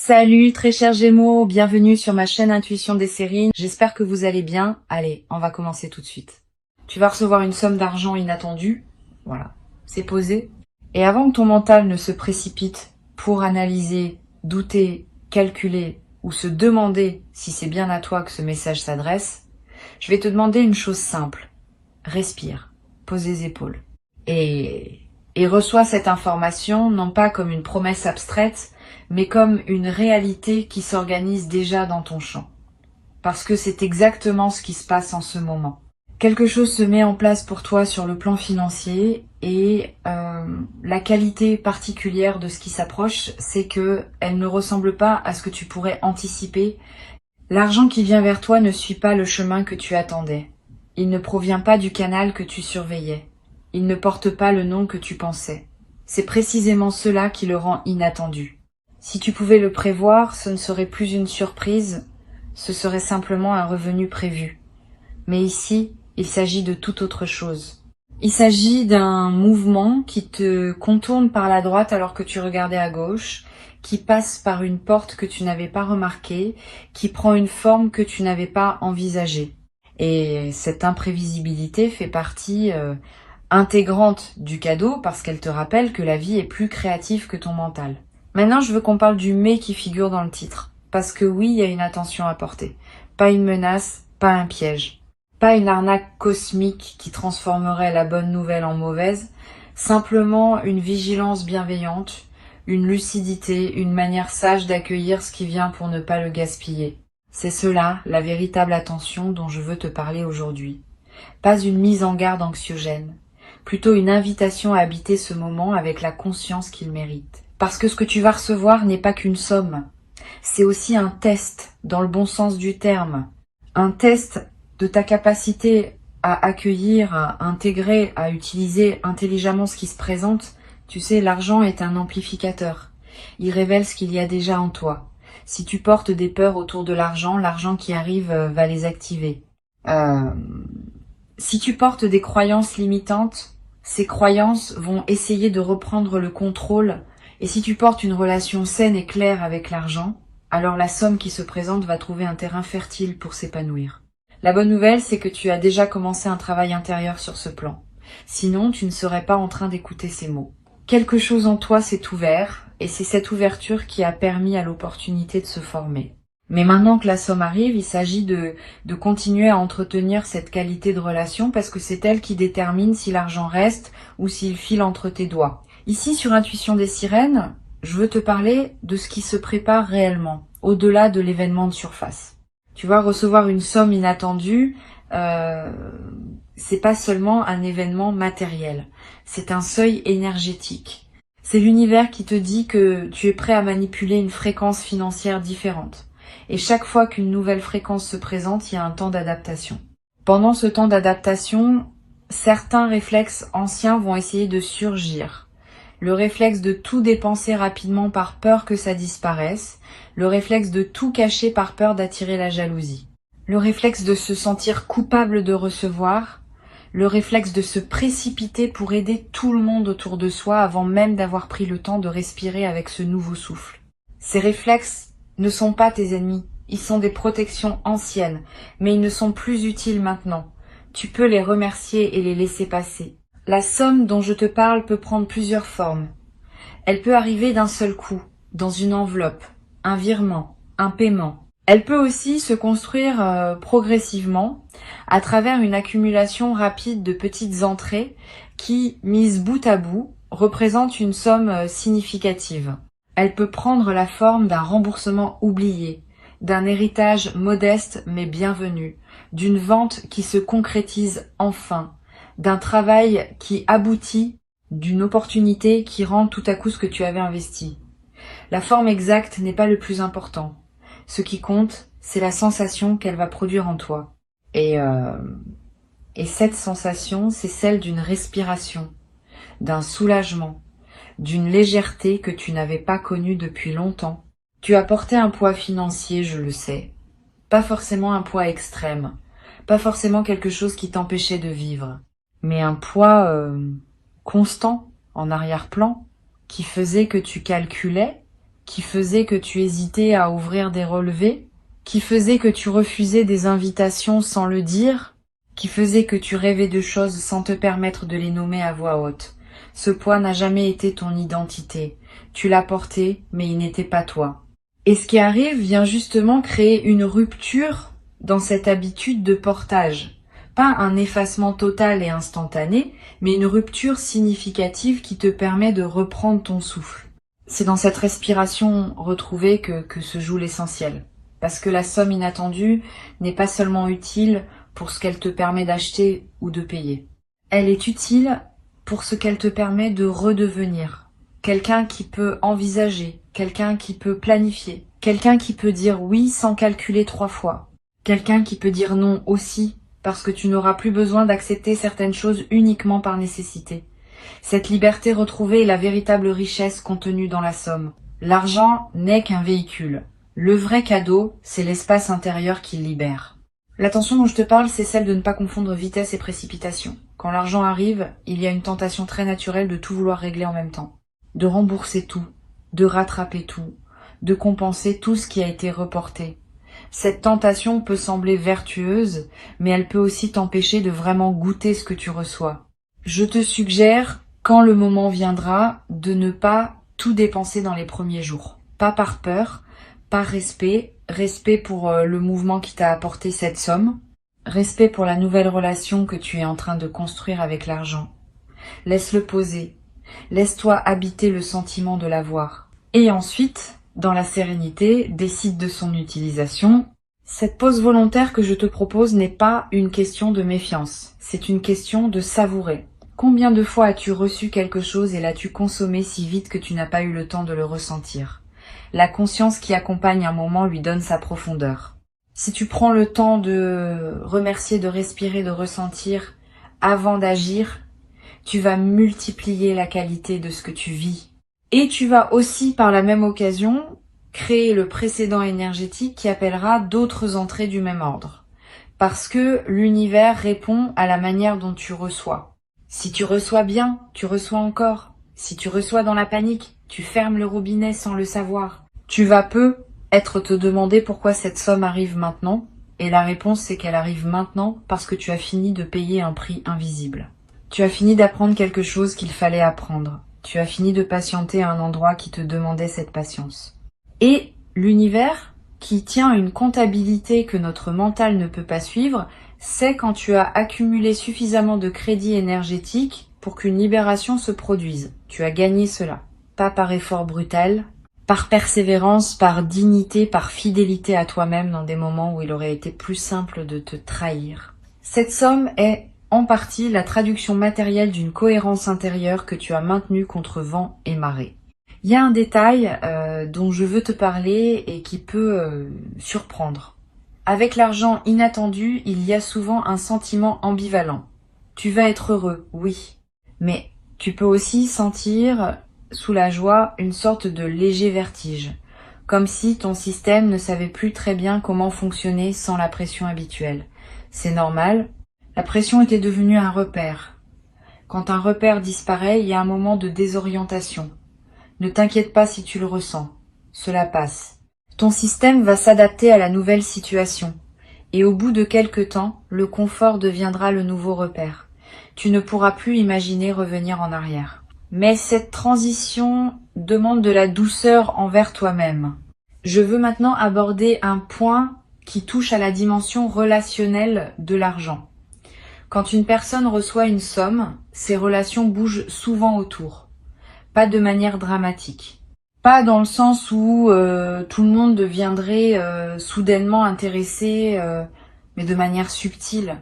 Salut très chers Gémeaux, bienvenue sur ma chaîne Intuition des séries. J'espère que vous allez bien. Allez, on va commencer tout de suite. Tu vas recevoir une somme d'argent inattendue. Voilà, c'est posé. Et avant que ton mental ne se précipite pour analyser, douter, calculer ou se demander si c'est bien à toi que ce message s'adresse, je vais te demander une chose simple. Respire, pose les épaules. Et reçois cette information non pas comme une promesse abstraite, mais comme une réalité qui s'organise déjà dans ton champ. Parce que c'est exactement ce qui se passe en ce moment. Quelque chose se met en place pour toi sur le plan financier et la qualité particulière de ce qui s'approche, c'est que elle ne ressemble pas à ce que tu pourrais anticiper. L'argent qui vient vers toi ne suit pas le chemin que tu attendais. Il ne provient pas du canal que tu surveillais. Il ne porte pas le nom que tu pensais. C'est précisément cela qui le rend inattendu. Si tu pouvais le prévoir, ce ne serait plus une surprise, ce serait simplement un revenu prévu. Mais ici, il s'agit de toute autre chose. Il s'agit d'un mouvement qui te contourne par la droite alors que tu regardais à gauche, qui passe par une porte que tu n'avais pas remarquée, qui prend une forme que tu n'avais pas envisagée. Et cette imprévisibilité fait partie intégrante du cadeau parce qu'elle te rappelle que la vie est plus créative que ton mental. Maintenant, je veux qu'on parle du mais qui figure dans le titre. Parce que oui, il y a une attention à porter. Pas une menace, pas un piège. Pas une arnaque cosmique qui transformerait la bonne nouvelle en mauvaise. Simplement une vigilance bienveillante, une lucidité, une manière sage d'accueillir ce qui vient pour ne pas le gaspiller. C'est cela, la véritable attention dont je veux te parler aujourd'hui. Pas une mise en garde anxiogène. Plutôt une invitation à habiter ce moment avec la conscience qu'il mérite. Parce que ce que tu vas recevoir n'est pas qu'une somme. C'est aussi un test, dans le bon sens du terme. Un test de ta capacité à accueillir, à intégrer, à utiliser intelligemment ce qui se présente. Tu sais, l'argent est un amplificateur. Il révèle ce qu'il y a déjà en toi. Si tu portes des peurs autour de l'argent, l'argent qui arrive va les activer. Si tu portes des croyances limitantes, ces croyances vont essayer de reprendre le contrôle. Et si tu portes une relation saine et claire avec l'argent, alors la somme qui se présente va trouver un terrain fertile pour s'épanouir. La bonne nouvelle, c'est que tu as déjà commencé un travail intérieur sur ce plan. Sinon, tu ne serais pas en train d'écouter ces mots. Quelque chose en toi s'est ouvert, et c'est cette ouverture qui a permis à l'opportunité de se former. Mais maintenant que la somme arrive, il s'agit de continuer à entretenir cette qualité de relation parce que c'est elle qui détermine si l'argent reste ou s'il file entre tes doigts. Ici, sur Intuition des sirènes, je veux te parler de ce qui se prépare réellement, au-delà de l'événement de surface. Tu vas recevoir une somme inattendue, c'est pas seulement un événement matériel, c'est un seuil énergétique. C'est l'univers qui te dit que tu es prêt à manipuler une fréquence financière différente. Et chaque fois qu'une nouvelle fréquence se présente, il y a un temps d'adaptation. Pendant ce temps d'adaptation, certains réflexes anciens vont essayer de surgir. Le réflexe de tout dépenser rapidement par peur que ça disparaisse, le réflexe de tout cacher par peur d'attirer la jalousie, le réflexe de se sentir coupable de recevoir, le réflexe de se précipiter pour aider tout le monde autour de soi avant même d'avoir pris le temps de respirer avec ce nouveau souffle. Ces réflexes ne sont pas tes ennemis, ils sont des protections anciennes, mais ils ne sont plus utiles maintenant. Tu peux les remercier et les laisser passer. La somme dont je te parle peut prendre plusieurs formes. Elle peut arriver d'un seul coup, dans une enveloppe, un virement, un paiement. Elle peut aussi se construire progressivement à travers une accumulation rapide de petites entrées qui, mises bout à bout, représentent une somme significative. Elle peut prendre la forme d'un remboursement oublié, d'un héritage modeste mais bienvenu, d'une vente qui se concrétise enfin, d'un travail qui aboutit, d'une opportunité qui rend tout à coup ce que tu avais investi. La forme exacte n'est pas le plus important. Ce qui compte, c'est la sensation qu'elle va produire en toi. Et cette sensation, c'est celle d'une respiration, d'un soulagement, d'une légèreté que tu n'avais pas connue depuis longtemps. Tu as porté un poids financier, je le sais. Pas forcément un poids extrême, pas forcément quelque chose qui t'empêchait de vivre, mais un poids constant, en arrière-plan, qui faisait que tu calculais, qui faisait que tu hésitais à ouvrir des relevés, qui faisait que tu refusais des invitations sans le dire, qui faisait que tu rêvais de choses sans te permettre de les nommer à voix haute. Ce poids n'a jamais été ton identité. Tu l'as porté, mais il n'était pas toi. Et ce qui arrive vient justement créer une rupture dans cette habitude de portage. Pas un effacement total et instantané, mais une rupture significative qui te permet de reprendre ton souffle. C'est dans cette respiration retrouvée que se joue l'essentiel. Parce que la somme inattendue n'est pas seulement utile pour ce qu'elle te permet d'acheter ou de payer. Elle est utile pour ce qu'elle te permet de redevenir. Quelqu'un qui peut envisager, quelqu'un qui peut planifier, quelqu'un qui peut dire oui sans calculer 3 fois, quelqu'un qui peut dire non aussi parce que tu n'auras plus besoin d'accepter certaines choses uniquement par nécessité. Cette liberté retrouvée est la véritable richesse contenue dans la somme. L'argent n'est qu'un véhicule. Le vrai cadeau, c'est l'espace intérieur qu'il libère. L'attention dont je te parle, c'est celle de ne pas confondre vitesse et précipitation. Quand l'argent arrive, il y a une tentation très naturelle de tout vouloir régler en même temps. De rembourser tout, de rattraper tout, de compenser tout ce qui a été reporté. Cette tentation peut sembler vertueuse, mais elle peut aussi t'empêcher de vraiment goûter ce que tu reçois. Je te suggère, quand le moment viendra, de ne pas tout dépenser dans les premiers jours. Pas par peur, par respect, respect pour le mouvement qui t'a apporté cette somme, respect pour la nouvelle relation que tu es en train de construire avec l'argent. Laisse-le poser, laisse-toi habiter le sentiment de l'avoir. Et ensuite, dans la sérénité, décide de son utilisation. Cette pause volontaire que je te propose n'est pas une question de méfiance, c'est une question de savourer. Combien de fois as-tu reçu quelque chose et l'as-tu consommé si vite que tu n'as pas eu le temps de le ressentir ? La conscience qui accompagne un moment lui donne sa profondeur. Si tu prends le temps de remercier, de respirer, de ressentir avant d'agir, tu vas multiplier la qualité de ce que tu vis. Et tu vas aussi, par la même occasion, créer le précédent énergétique qui appellera d'autres entrées du même ordre. Parce que l'univers répond à la manière dont tu reçois. Si tu reçois bien, tu reçois encore. Si tu reçois dans la panique, tu fermes le robinet sans le savoir. Tu vas être te demander pourquoi cette somme arrive maintenant, et la réponse c'est qu'elle arrive maintenant parce que tu as fini de payer un prix invisible. Tu as fini d'apprendre quelque chose qu'il fallait apprendre. Tu as fini de patienter à un endroit qui te demandait cette patience. Et l'univers, qui tient une comptabilité que notre mental ne peut pas suivre, c'est quand tu as accumulé suffisamment de crédit énergétique pour qu'une libération se produise. Tu as gagné cela. Pas par effort brutal, par persévérance, par dignité, par fidélité à toi-même dans des moments où il aurait été plus simple de te trahir. Cette somme est en partie la traduction matérielle d'une cohérence intérieure que tu as maintenue contre vent et marée. Il y a un détail dont je veux te parler et qui peut surprendre. Avec l'argent inattendu, il y a souvent un sentiment ambivalent. Tu vas être heureux, oui, mais tu peux aussi sentir sous la joie une sorte de léger vertige, comme si ton système ne savait plus très bien comment fonctionner sans la pression habituelle. C'est normal, la pression était devenue un repère. Quand un repère disparaît, il y a un moment de désorientation. Ne t'inquiète pas si tu le ressens, cela passe. Ton système va s'adapter à la nouvelle situation, et au bout de quelque temps, le confort deviendra le nouveau repère. Tu ne pourras plus imaginer revenir en arrière. Mais cette transition demande de la douceur envers toi-même. Je veux maintenant aborder un point qui touche à la dimension relationnelle de l'argent. Quand une personne reçoit une somme, ses relations bougent souvent autour. Pas de manière dramatique. Pas dans le sens où tout le monde deviendrait soudainement intéressé, mais de manière subtile.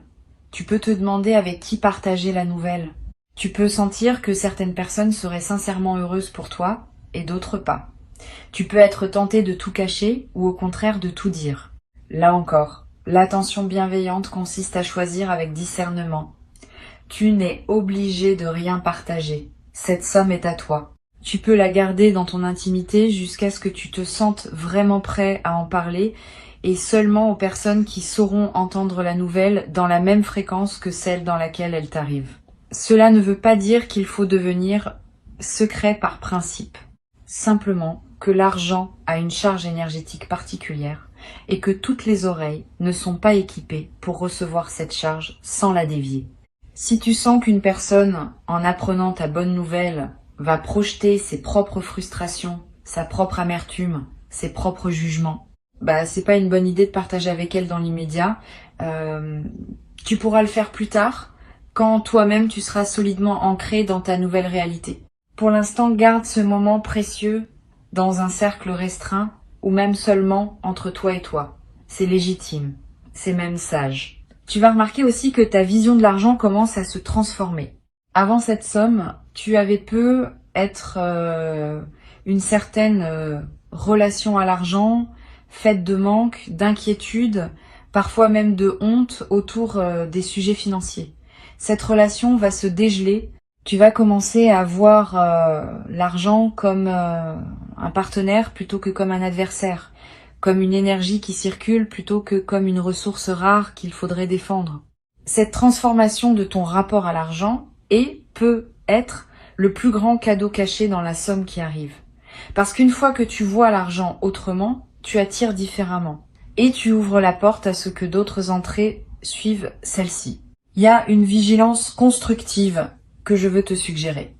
Tu peux te demander avec qui partager la nouvelle. Tu peux sentir que certaines personnes seraient sincèrement heureuses pour toi et d'autres pas. Tu peux être tenté de tout cacher ou au contraire de tout dire. Là encore, l'attention bienveillante consiste à choisir avec discernement. Tu n'es obligé de rien partager. Cette somme est à toi. Tu peux la garder dans ton intimité jusqu'à ce que tu te sentes vraiment prêt à en parler et seulement aux personnes qui sauront entendre la nouvelle dans la même fréquence que celle dans laquelle elle t'arrive. Cela ne veut pas dire qu'il faut devenir secret par principe. Simplement, que l'argent a une charge énergétique particulière et que toutes les oreilles ne sont pas équipées pour recevoir cette charge sans la dévier. Si tu sens qu'une personne, en apprenant ta bonne nouvelle, va projeter ses propres frustrations, sa propre amertume, ses propres jugements, c'est pas une bonne idée de partager avec elle dans l'immédiat. Tu pourras le faire plus tard, quand toi-même tu seras solidement ancré dans ta nouvelle réalité. Pour l'instant, garde ce moment précieux dans un cercle restreint ou même seulement entre toi et toi. C'est légitime, c'est même sage. Tu vas remarquer aussi que ta vision de l'argent commence à se transformer. Avant cette somme, tu avais peu être une certaine relation à l'argent, faite de manque, d'inquiétude, parfois même de honte autour des sujets financiers. Cette relation va se dégeler. Tu vas commencer à voir l'argent comme un partenaire plutôt que comme un adversaire, comme une énergie qui circule plutôt que comme une ressource rare qu'il faudrait défendre. Cette transformation de ton rapport à l'argent peut être le plus grand cadeau caché dans la somme qui arrive. Parce qu'une fois que tu vois l'argent autrement, tu attires différemment. Et tu ouvres la porte à ce que d'autres entrées suivent celle-ci. Il y a une vigilance constructive que je veux te suggérer.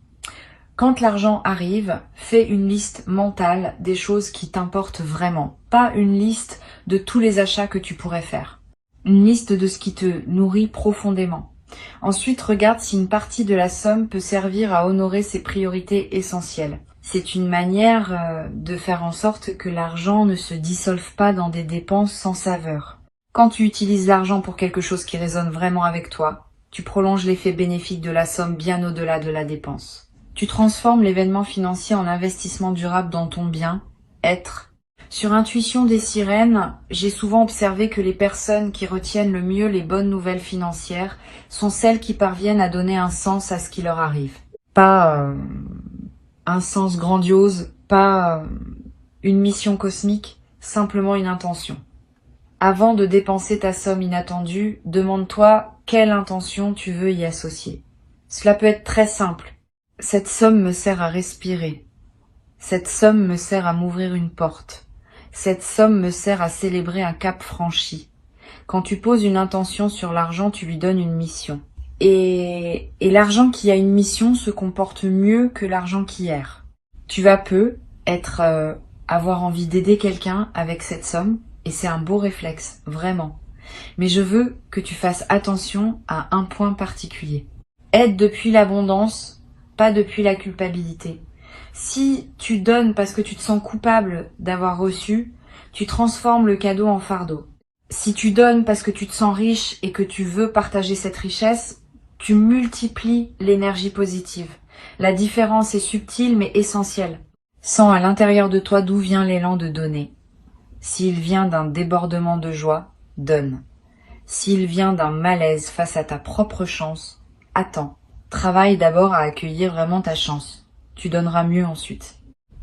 Quand l'argent arrive, fais une liste mentale des choses qui t'importent vraiment. Pas une liste de tous les achats que tu pourrais faire. Une liste de ce qui te nourrit profondément. Ensuite, regarde si une partie de la somme peut servir à honorer ses priorités essentielles. C'est une manière de faire en sorte que l'argent ne se dissolve pas dans des dépenses sans saveur. Quand tu utilises l'argent pour quelque chose qui résonne vraiment avec toi, tu prolonges l'effet bénéfique de la somme bien au-delà de la dépense. Tu transformes l'événement financier en investissement durable dans ton bien-être. Sur Intuition des sirènes, j'ai souvent observé que les personnes qui retiennent le mieux les bonnes nouvelles financières sont celles qui parviennent à donner un sens à ce qui leur arrive. Pas un sens grandiose, pas une mission cosmique, simplement une intention. Avant de dépenser ta somme inattendue, demande-toi quelle intention tu veux y associer. Cela peut être très simple. Cette somme me sert à respirer. Cette somme me sert à m'ouvrir une porte. Cette somme me sert à célébrer un cap franchi. Quand tu poses une intention sur l'argent, tu lui donnes une mission. Et l'argent qui a une mission se comporte mieux que l'argent qui erre. Tu vas avoir envie d'aider quelqu'un avec cette somme, et c'est un beau réflexe, vraiment. Mais je veux que tu fasses attention à un point particulier. Aide depuis l'abondance, pas depuis la culpabilité. Si tu donnes parce que tu te sens coupable d'avoir reçu, tu transformes le cadeau en fardeau. Si tu donnes parce que tu te sens riche et que tu veux partager cette richesse, tu multiplies l'énergie positive. La différence est subtile mais essentielle. Sens à l'intérieur de toi d'où vient l'élan de donner. S'il vient d'un débordement de joie, donne. S'il vient d'un malaise face à ta propre chance, attends. Travaille d'abord à accueillir vraiment ta chance. Tu donneras mieux ensuite.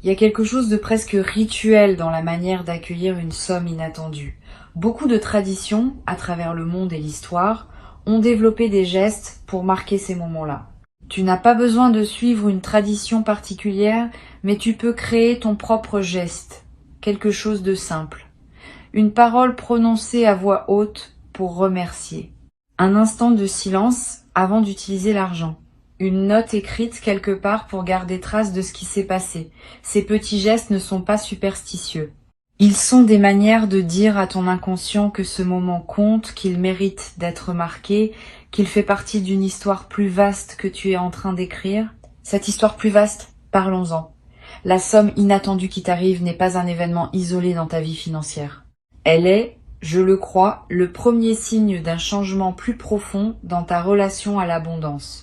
Il y a quelque chose de presque rituel dans la manière d'accueillir une somme inattendue. Beaucoup de traditions, à travers le monde et l'histoire, ont développé des gestes pour marquer ces moments-là. Tu n'as pas besoin de suivre une tradition particulière, mais tu peux créer ton propre geste, quelque chose de simple. Une parole prononcée à voix haute pour remercier. Un instant de silence avant d'utiliser l'argent. Une note écrite quelque part pour garder trace de ce qui s'est passé. Ces petits gestes ne sont pas superstitieux. Ils sont des manières de dire à ton inconscient que ce moment compte, qu'il mérite d'être marqué, qu'il fait partie d'une histoire plus vaste que tu es en train d'écrire. Cette histoire plus vaste, parlons-en. La somme inattendue qui t'arrive n'est pas un événement isolé dans ta vie financière. Elle est, je le crois, le premier signe d'un changement plus profond dans ta relation à l'abondance.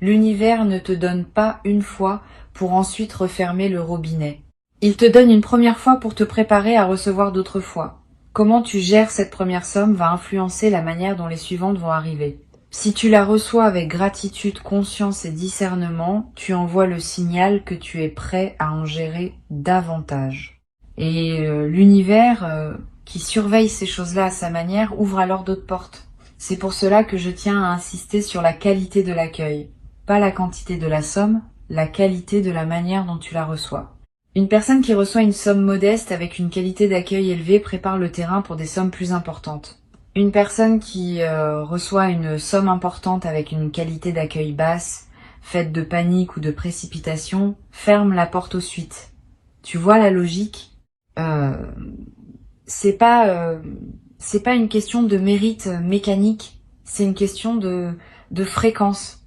L'univers ne te donne pas une fois pour ensuite refermer le robinet. Il te donne une première fois pour te préparer à recevoir d'autres fois. Comment tu gères cette première somme va influencer la manière dont les suivantes vont arriver. Si tu la reçois avec gratitude, conscience et discernement, tu envoies le signal que tu es prêt à en gérer davantage. Et l'univers qui surveille ces choses-là à sa manière ouvre alors d'autres portes. C'est pour cela que je tiens à insister sur la qualité de l'accueil. Pas la quantité de la somme, la qualité de la manière dont tu la reçois. Une personne qui reçoit une somme modeste avec une qualité d'accueil élevée prépare le terrain pour des sommes plus importantes. Une personne qui reçoit une somme importante avec une qualité d'accueil basse, faite de panique ou de précipitation, ferme la porte aux suites. Tu vois la logique? C'est pas une question de mérite mécanique, c'est une question de fréquence.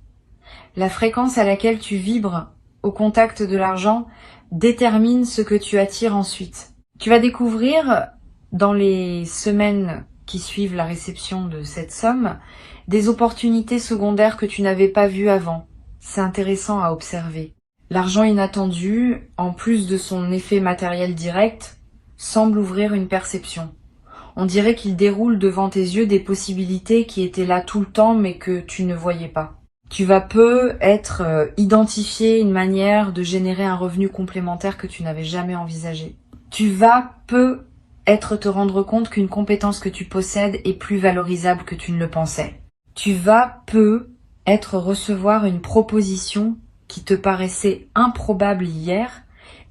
La fréquence à laquelle tu vibres au contact de l'argent détermine ce que tu attires ensuite. Tu vas découvrir dans les semaines qui suivent la réception de cette somme des opportunités secondaires que tu n'avais pas vues avant. C'est intéressant à observer. L'argent inattendu, en plus de son effet matériel direct, semble ouvrir une perception. On dirait qu'il déroule devant tes yeux des possibilités qui étaient là tout le temps mais que tu ne voyais pas. Tu vas identifier une manière de générer un revenu complémentaire que tu n'avais jamais envisagé. Tu vas te rendre compte qu'une compétence que tu possèdes est plus valorisable que tu ne le pensais. Tu vas recevoir une proposition qui te paraissait improbable hier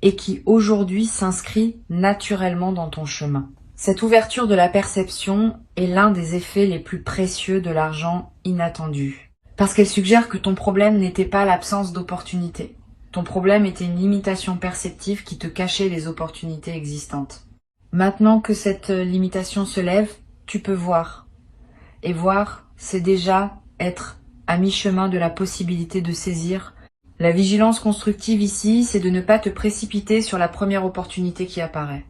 et qui aujourd'hui s'inscrit naturellement dans ton chemin. Cette ouverture de la perception est l'un des effets les plus précieux de l'argent inattendu. Parce qu'elle suggère que ton problème n'était pas l'absence d'opportunités. Ton problème était une limitation perceptive qui te cachait les opportunités existantes. Maintenant que cette limitation se lève, tu peux voir. Et voir, c'est déjà être à mi-chemin de la possibilité de saisir. La vigilance constructive ici, c'est de ne pas te précipiter sur la première opportunité qui apparaît.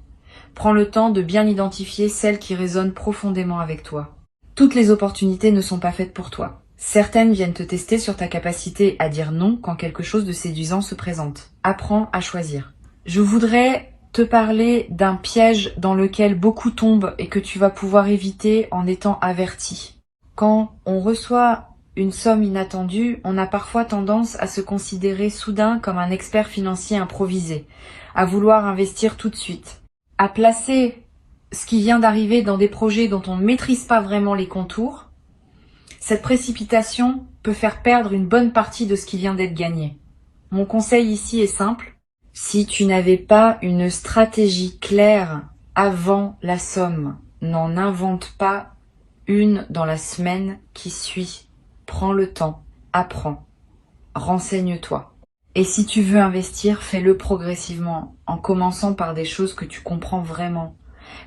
Prends le temps de bien identifier celles qui résonnent profondément avec toi. Toutes les opportunités ne sont pas faites pour toi. Certaines viennent te tester sur ta capacité à dire non quand quelque chose de séduisant se présente. Apprends à choisir. Je voudrais te parler d'un piège dans lequel beaucoup tombent et que tu vas pouvoir éviter en étant averti. Quand on reçoit une somme inattendue, on a parfois tendance à se considérer soudain comme un expert financier improvisé, à vouloir investir tout de suite, à placer ce qui vient d'arriver dans des projets dont on ne maîtrise pas vraiment les contours. Cette précipitation peut faire perdre une bonne partie de ce qui vient d'être gagné. Mon conseil ici est simple. Si tu n'avais pas une stratégie claire avant la somme, n'en invente pas une dans la semaine qui suit. Prends le temps, apprends, renseigne-toi. Et si tu veux investir, fais-le progressivement, en commençant par des choses que tu comprends vraiment.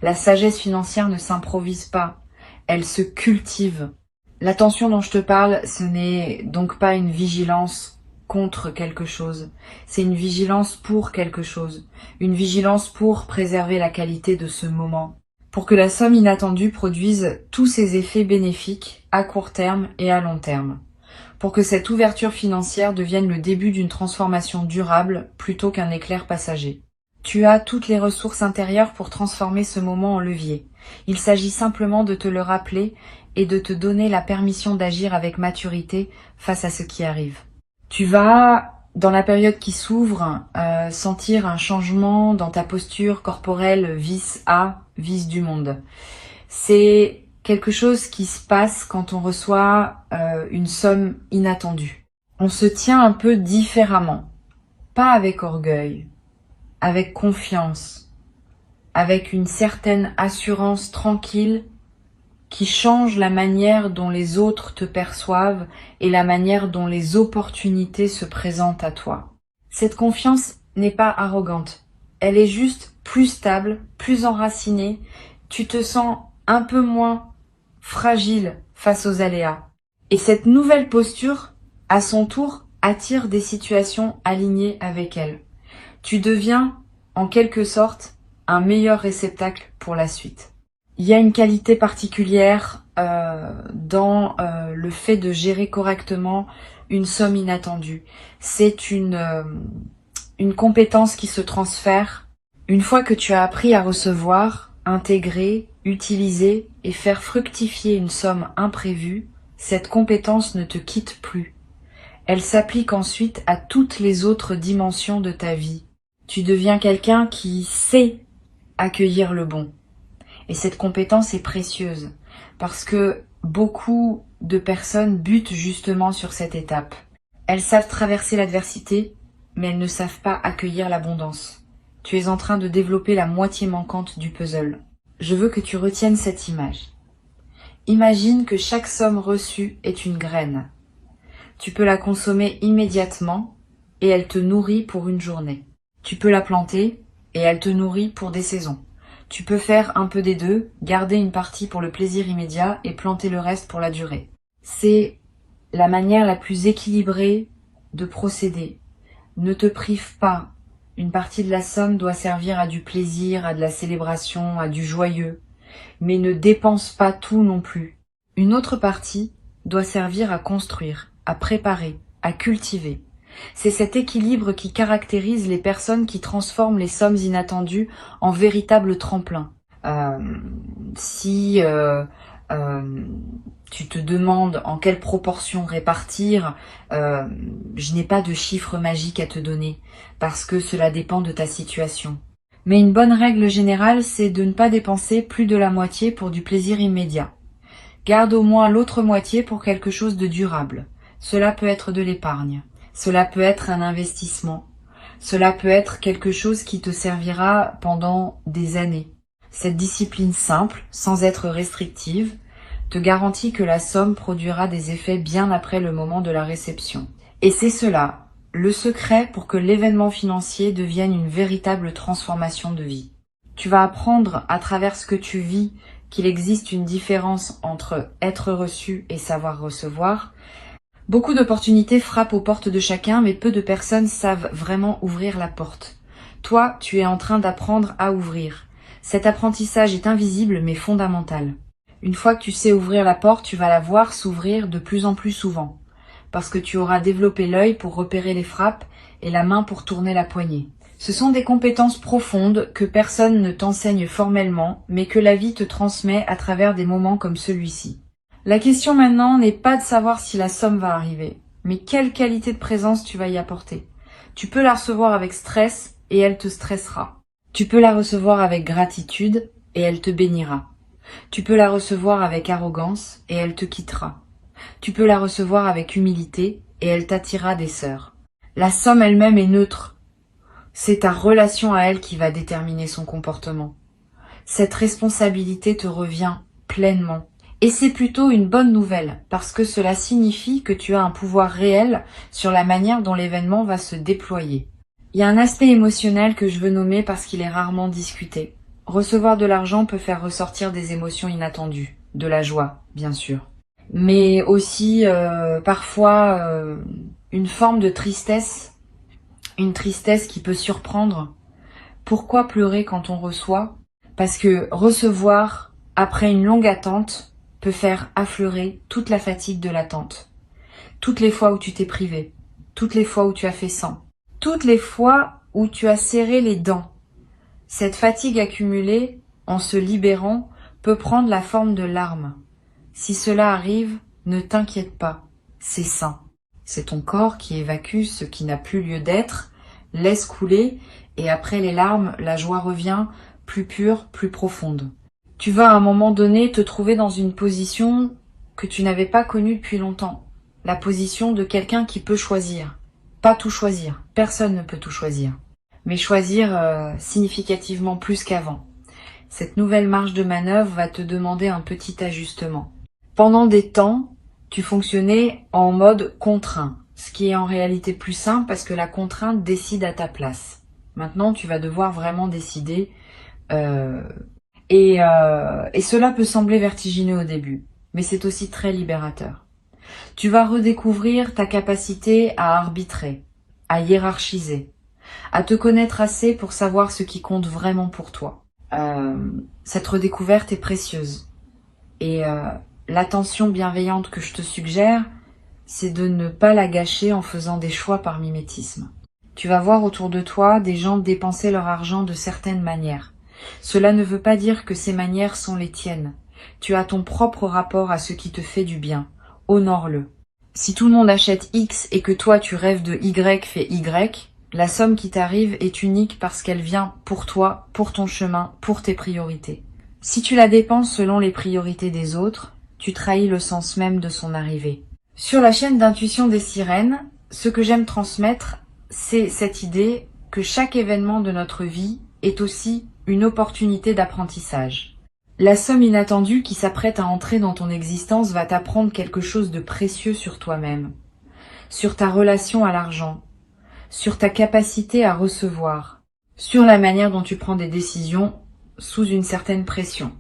La sagesse financière ne s'improvise pas, elle se cultive. L'attention dont je te parle, ce n'est donc pas une vigilance contre quelque chose, c'est une vigilance pour quelque chose, une vigilance pour préserver la qualité de ce moment, pour que la somme inattendue produise tous ses effets bénéfiques à court terme et à long terme, pour que cette ouverture financière devienne le début d'une transformation durable plutôt qu'un éclair passager. Tu as toutes les ressources intérieures pour transformer ce moment en levier. Il s'agit simplement de te le rappeler et de te donner la permission d'agir avec maturité face à ce qui arrive. Tu vas, dans la période qui s'ouvre, sentir un changement dans ta posture corporelle vis du monde. C'est quelque chose qui se passe quand on reçoit une somme inattendue. On se tient un peu différemment, pas avec orgueil, avec confiance, avec une certaine assurance tranquille qui change la manière dont les autres te perçoivent et la manière dont les opportunités se présentent à toi. Cette confiance n'est pas arrogante, elle est juste plus stable, plus enracinée, tu te sens un peu moins fragile face aux aléas. Et cette nouvelle posture, à son tour, attire des situations alignées avec elle. Tu deviens, en quelque sorte, un meilleur réceptacle pour la suite. Il y a une qualité particulière dans le fait de gérer correctement une somme inattendue. C'est une compétence qui se transfère. Une fois que tu as appris à recevoir, intégrer, utiliser et faire fructifier une somme imprévue, cette compétence ne te quitte plus. Elle s'applique ensuite à toutes les autres dimensions de ta vie. Tu deviens quelqu'un qui sait accueillir le bon. Et cette compétence est précieuse parce que beaucoup de personnes butent justement sur cette étape. Elles savent traverser l'adversité, mais elles ne savent pas accueillir l'abondance. Tu es en train de développer la moitié manquante du puzzle. Je veux que tu retiennes cette image. Imagine que chaque somme reçue est une graine. Tu peux la consommer immédiatement et elle te nourrit pour une journée. Tu peux la planter et elle te nourrit pour des saisons. Tu peux faire un peu des deux, garder une partie pour le plaisir immédiat et planter le reste pour la durée. C'est la manière la plus équilibrée de procéder. Ne te prive pas. Une partie de la somme doit servir à du plaisir, à de la célébration, à du joyeux. Mais ne dépense pas tout non plus. Une autre partie doit servir à construire, à préparer, à cultiver. C'est cet équilibre qui caractérise les personnes qui transforment les sommes inattendues en véritables tremplins. Si tu te demandes en quelle proportion répartir, je n'ai pas de chiffre magique à te donner, parce que cela dépend de ta situation. Mais une bonne règle générale, c'est de ne pas dépenser plus de la moitié pour du plaisir immédiat. Garde au moins l'autre moitié pour quelque chose de durable. Cela peut être de l'épargne. Cela peut être un investissement. Cela peut être quelque chose qui te servira pendant des années. Cette discipline simple, sans être restrictive, te garantit que la somme produira des effets bien après le moment de la réception. Et c'est cela, le secret pour que l'événement financier devienne une véritable transformation de vie. Tu vas apprendre à travers ce que tu vis qu'il existe une différence entre être reçu et savoir recevoir. Beaucoup d'opportunités frappent aux portes de chacun, mais peu de personnes savent vraiment ouvrir la porte. Toi, tu es en train d'apprendre à ouvrir. Cet apprentissage est invisible mais fondamental. Une fois que tu sais ouvrir la porte, tu vas la voir s'ouvrir de plus en plus souvent, parce que tu auras développé l'œil pour repérer les frappes et la main pour tourner la poignée. Ce sont des compétences profondes que personne ne t'enseigne formellement, mais que la vie te transmet à travers des moments comme celui-ci. La question maintenant n'est pas de savoir si la somme va arriver, mais quelle qualité de présence tu vas y apporter. Tu peux la recevoir avec stress et elle te stressera. Tu peux la recevoir avec gratitude et elle te bénira. Tu peux la recevoir avec arrogance et elle te quittera. Tu peux la recevoir avec humilité et elle t'attirera des sœurs. La somme elle-même est neutre. C'est ta relation à elle qui va déterminer son comportement. Cette responsabilité te revient pleinement. Et c'est plutôt une bonne nouvelle, parce que cela signifie que tu as un pouvoir réel sur la manière dont l'événement va se déployer. Il y a un aspect émotionnel que je veux nommer parce qu'il est rarement discuté. Recevoir de l'argent peut faire ressortir des émotions inattendues, de la joie, bien sûr. Mais aussi parfois une forme de tristesse, une tristesse qui peut surprendre. Pourquoi pleurer quand on reçoit ? Parce que recevoir, après une longue attente, peut faire affleurer toute la fatigue de l'attente. Toutes les fois où tu t'es privé, toutes les fois où tu as fait sans, toutes les fois où tu as serré les dents. Cette fatigue accumulée, en se libérant, peut prendre la forme de larmes. Si cela arrive, ne t'inquiète pas, c'est sain. C'est ton corps qui évacue ce qui n'a plus lieu d'être, laisse couler, et après les larmes, la joie revient, plus pure, plus profonde. Tu vas à un moment donné te trouver dans une position que tu n'avais pas connue depuis longtemps. La position de quelqu'un qui peut choisir. Pas tout choisir. Personne ne peut tout choisir. Mais choisir significativement plus qu'avant. Cette nouvelle marge de manœuvre va te demander un petit ajustement. Pendant des temps, tu fonctionnais en mode contraint, ce qui est en réalité plus simple parce que la contrainte décide à ta place. Maintenant, tu vas devoir vraiment décider et cela peut sembler vertigineux au début, mais c'est aussi très libérateur. Tu vas redécouvrir ta capacité à arbitrer, à hiérarchiser, à te connaître assez pour savoir ce qui compte vraiment pour toi. Cette redécouverte est précieuse. Et l'attention bienveillante que je te suggère, c'est de ne pas la gâcher en faisant des choix par mimétisme. Tu vas voir autour de toi des gens dépenser leur argent de certaines manières. Cela ne veut pas dire que ces manières sont les tiennes. Tu as ton propre rapport à ce qui te fait du bien. Honore-le. Si tout le monde achète X et que toi tu rêves de Y fait Y, la somme qui t'arrive est unique parce qu'elle vient pour toi, pour ton chemin, pour tes priorités. Si tu la dépenses selon les priorités des autres, tu trahis le sens même de son arrivée. Sur la chaîne d'intuition des sirènes, ce que j'aime transmettre, c'est cette idée que chaque événement de notre vie est aussi une opportunité d'apprentissage. La somme inattendue qui s'apprête à entrer dans ton existence va t'apprendre quelque chose de précieux sur toi-même, sur ta relation à l'argent, sur ta capacité à recevoir, sur la manière dont tu prends des décisions sous une certaine pression.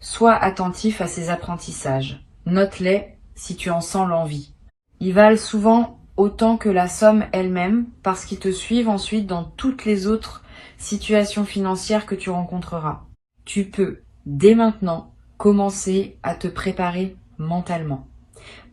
Sois attentif à ces apprentissages. Note-les si tu en sens l'envie. Ils valent souvent autant que la somme elle-même parce qu'ils te suivent ensuite dans toutes les autres situations financières que tu rencontreras. Tu peux, dès maintenant, commencer à te préparer mentalement.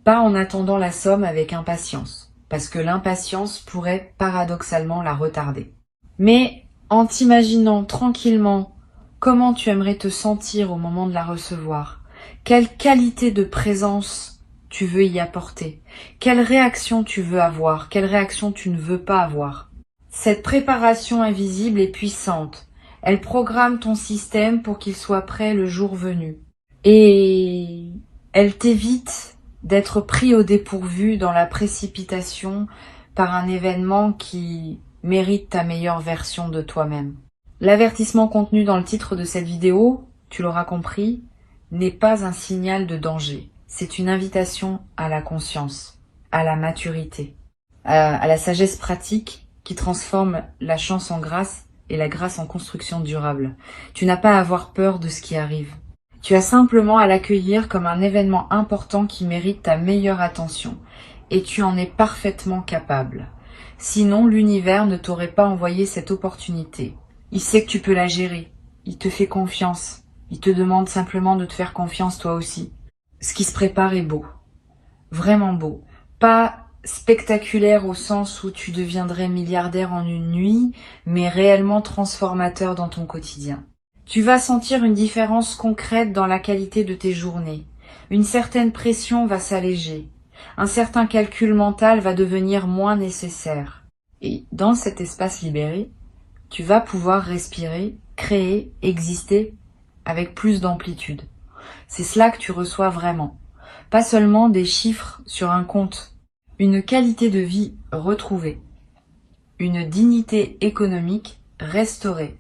Pas en attendant la somme avec impatience, parce que l'impatience pourrait paradoxalement la retarder. Mais en t'imaginant tranquillement comment tu aimerais te sentir au moment de la recevoir, quelle qualité de présence tu veux y apporter, quelle réaction tu veux avoir, quelle réaction tu ne veux pas avoir. Cette préparation invisible est puissante. Elle programme ton système pour qu'il soit prêt le jour venu. Et elle t'évite d'être pris au dépourvu dans la précipitation par un événement qui mérite ta meilleure version de toi-même. L'avertissement contenu dans le titre de cette vidéo, tu l'auras compris, n'est pas un signal de danger. C'est une invitation à la conscience, à la maturité, à la sagesse pratique qui transforme la chance en grâce et la grâce en construction durable. Tu n'as pas à avoir peur de ce qui arrive. Tu as simplement à l'accueillir comme un événement important qui mérite ta meilleure attention. Et tu en es parfaitement capable. Sinon, l'univers ne t'aurait pas envoyé cette opportunité. Il sait que tu peux la gérer. Il te fait confiance. Il te demande simplement de te faire confiance toi aussi. Ce qui se prépare est beau. Vraiment beau. Pas spectaculaire au sens où tu deviendrais milliardaire en une nuit, mais réellement transformateur dans ton quotidien. Tu vas sentir une différence concrète dans la qualité de tes journées. Une certaine pression va s'alléger. Un certain calcul mental va devenir moins nécessaire. Et dans cet espace libéré, tu vas pouvoir respirer, créer, exister avec plus d'amplitude. C'est cela que tu reçois vraiment. Pas seulement des chiffres sur un compte. Une qualité de vie retrouvée. Une dignité économique restaurée.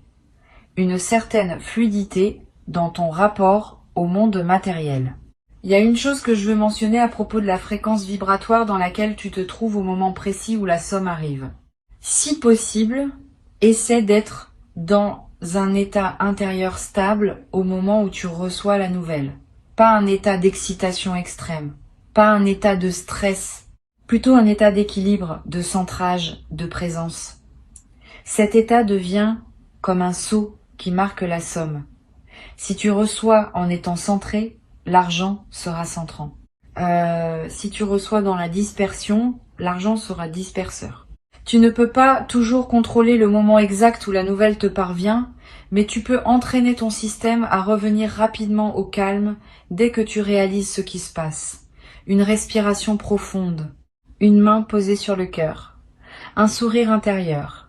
Une certaine fluidité dans ton rapport au monde matériel. Il y a une chose que je veux mentionner à propos de la fréquence vibratoire dans laquelle tu te trouves au moment précis où la somme arrive. Si possible, essaie d'être dans un état intérieur stable au moment où tu reçois la nouvelle. Pas un état d'excitation extrême, pas un état de stress, plutôt un état d'équilibre, de centrage, de présence. Cet état devient comme un sceau qui marque la somme. Si tu reçois en étant centré, l'argent sera centrant. Si tu reçois dans la dispersion, l'argent sera disperseur. Tu ne peux pas toujours contrôler le moment exact où la nouvelle te parvient, mais tu peux entraîner ton système à revenir rapidement au calme dès que tu réalises ce qui se passe. Une respiration profonde, une main posée sur le cœur, un sourire intérieur.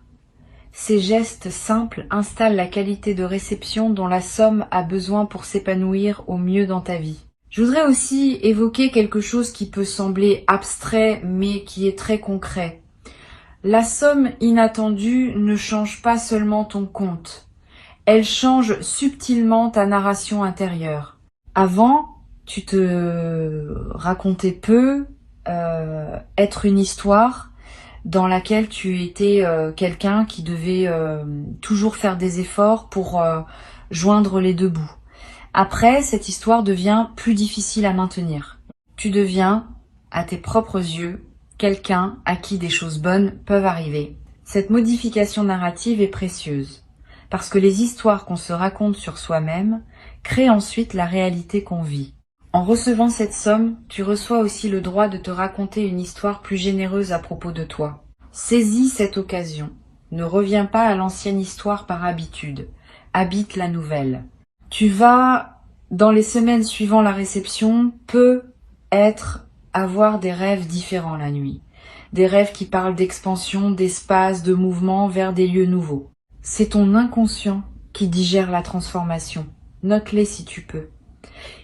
Ces gestes simples installent la qualité de réception dont la somme a besoin pour s'épanouir au mieux dans ta vie. Je voudrais aussi évoquer quelque chose qui peut sembler abstrait mais qui est très concret. La somme inattendue ne change pas seulement ton compte. Elle change subtilement ta narration intérieure. Avant, tu te racontais peu être une histoire dans laquelle tu étais quelqu'un qui devait toujours faire des efforts pour joindre les deux bouts. Après, cette histoire devient plus difficile à maintenir. Tu deviens, à tes propres yeux, quelqu'un à qui des choses bonnes peuvent arriver. Cette modification narrative est précieuse, parce que les histoires qu'on se raconte sur soi-même créent ensuite la réalité qu'on vit. En recevant cette somme, tu reçois aussi le droit de te raconter une histoire plus généreuse à propos de toi. Saisis cette occasion. Ne reviens pas à l'ancienne histoire par habitude. Habite la nouvelle. Tu vas, dans les semaines suivant la réception, avoir des rêves différents la nuit. Des rêves qui parlent d'expansion, d'espace, de mouvement vers des lieux nouveaux. C'est ton inconscient qui digère la transformation. Note-les si tu peux.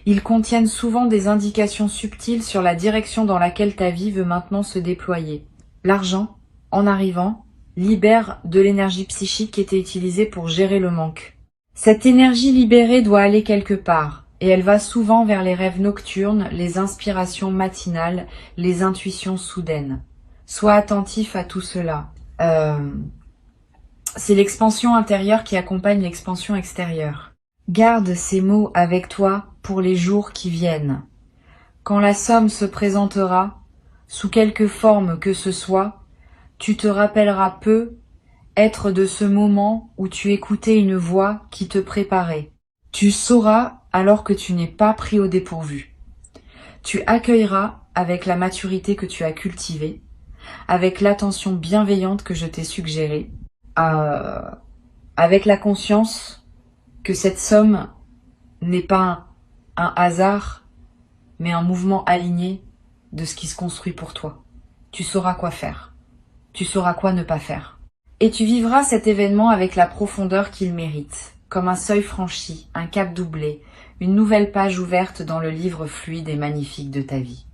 Ils contiennent souvent des indications subtiles sur la direction dans laquelle ta vie veut maintenant se déployer. L'argent, en arrivant, libère de l'énergie psychique qui était utilisée pour gérer le manque. Cette énergie libérée doit aller quelque part, et elle va souvent vers les rêves nocturnes, les inspirations matinales, les intuitions soudaines. Sois attentif à tout cela. C'est l'expansion intérieure qui accompagne l'expansion extérieure. Garde ces mots avec toi pour les jours qui viennent. Quand la somme se présentera, sous quelque forme que ce soit, tu te rappelleras peu être de ce moment où tu écoutais une voix qui te préparait. Tu sauras alors que tu n'es pas pris au dépourvu. Tu accueilleras avec la maturité que tu as cultivée, avec l'attention bienveillante que je t'ai suggérée, avec la conscience que cette somme n'est pas un hasard, mais un mouvement aligné de ce qui se construit pour toi. Tu sauras quoi faire. Tu sauras quoi ne pas faire. Et tu vivras cet événement avec la profondeur qu'il mérite, comme un seuil franchi, un cap doublé, une nouvelle page ouverte dans le livre fluide et magnifique de ta vie.